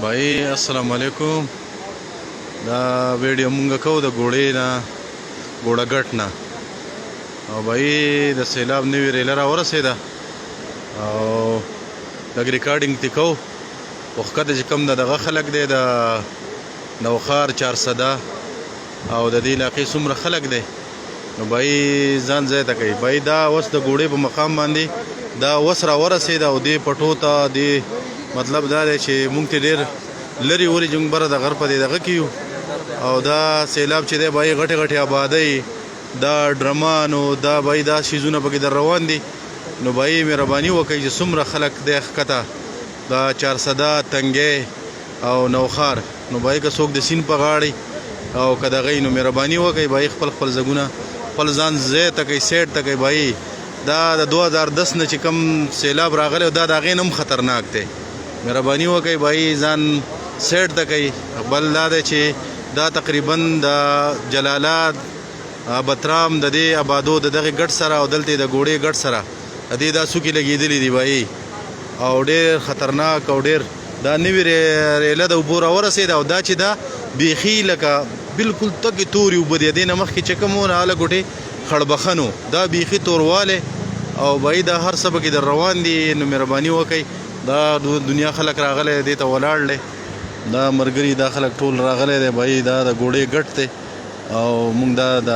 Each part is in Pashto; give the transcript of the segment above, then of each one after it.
भाई अस्सलाम वालेकुम। دا ویډیو مونږ کوو د ګوړې نه ګوړه ګټ نه او भाई د سیلاب نوې ریله راورسېده او لږ ریکارډینګ ترې کوو. وښکته چې کوم دغه خلک دی د نوخار چارسده او د دې علاقې څومره خلک دی نو भाई ځان ځای ته کوي. भाई دا اوس د ګوړې په مقام باندې دا اوس راورسېده او دې پټو ته دې مطلب دا دی چې مونږ ته ډېر لرې ولې چې مونږ بره د غر په دې دغه کې یو او دا سیلاب چې دی भाई غټې غټې آبادۍ دا ډرمان او دا भाई دا شیزونه پکې در روان دي نو भाई مهرباني وکړئ چې څومره خلک دی ښکته دا چارسده تنګې او نوخار نو भाई که څوک د سیند په غاړې او که دغه نو مهرباني وکړئ भाई خپل ځګونه خپل ځان ځای ته کوئ سیټ ته کوئ. भाई دا د 2010 نه چې کوم سیلاب راغلی دا د هغې نه هم خطرناک دی. مهرباني وکړئ भाई ځان سیټ ته کوئ. بل دا دی چې دا تقریبا د جلالات بترام د دې آبادو د دغه ګټ سره او دلته د ګوړې ګټ سره د دې دا څوکې لګېدلې دي भाई او ډېر خطرناک او ډېر دا نوې ریله د اوبو راورسېده او دا چې دا بیخي لکه بلکل تکې تورې اوبه دي. دې نه مخکې چې کوم وو هله ګوټې خړبخنو دا بیخي توروالی او भाई دا هر څه پکې در روان دي. نو مهرباني وکئ دا دنیا خلک راغلی دې ته ولاړ دی دا ملګري دا خلک ټول راغلی دی भाई دا د ګوړې ګټ دی او مونږ دا د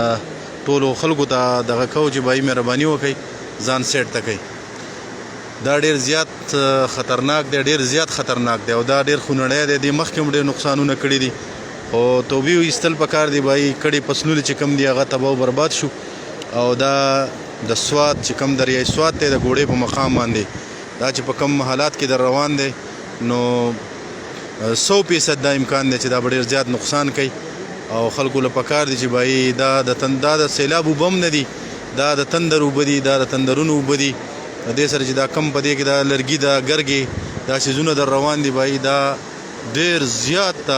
ټولو خلکو ته دغه کوو چې भाई مهرباني وکئ ځان سیټ ته کوئ. دا ډېر زیات خطرناک دی ډېر زیات خطرناک دی او دا ډېر خونړی دی. دې مخکې هم ډېر نقصانونه کړي دي خو توبې وایستل پکار دي भाई کړي فصلونه چې کم دي هغه تباه و برباد شو او دا د سوات چې کم دریای سوات دی د ګوړې په مقام باندې دا چې په کم حالات کې در روان دی نو 100% دا امکان دی چې دا به ډېر زیات نقصان کوي او خلکو له پکار دي چې भाई دا د سیلاب اوبه هم نه دي دا د تندر اوبه دي دا د تندرونو اوبه دي. د دې سره چې دا کم په دې کې دا لرګي دا ګرګې دا سیزونه در روان دي भाई دا ډېر زیات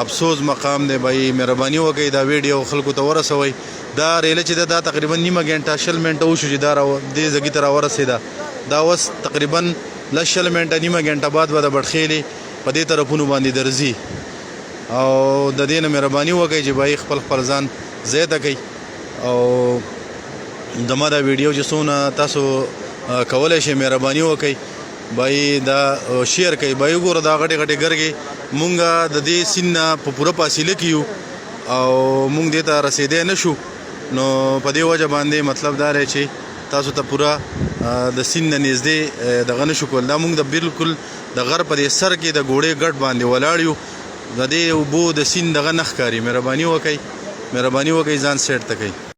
افسوس مقام دی भाई. مهرباني وکړئ دا ویډیو خلکو ته ورسوئ. دا ریله چې دا تقریبا نیمه ګنټه 20 منټه وشو چې دا دې ځګي ته راورسېده دا اوس تقریبا 20 منټه نیمه ګنټه بعد به د بټخېلې په دې طرفونو باندې درځي او د دې نه مهرباني وکړئ چې भाई خپل ځان ځای ته کوئ او زما دا ویډیو چې څونه تاسو کولی شئ مهرباني وکړئ भाई دا شیر کوي भाई وګوره دا غټې غټې ګرګې مونږ د دې سیند نه په پوره فاصله کې یو او مونږ دې ته رسېدی نه شو نو په دې وجه باندې مطلب دا دی چې تاسو ته پوره د سیند نه نږدې دغه نه شو کول. دا مونږ د بلکل د غر په دې سر کې د ګوړې ګټ باندې ولاړ یو د دې اوبو د سیند دغه نه ښکاري. مهرباني وکئ ځان سیټ ته کوئ.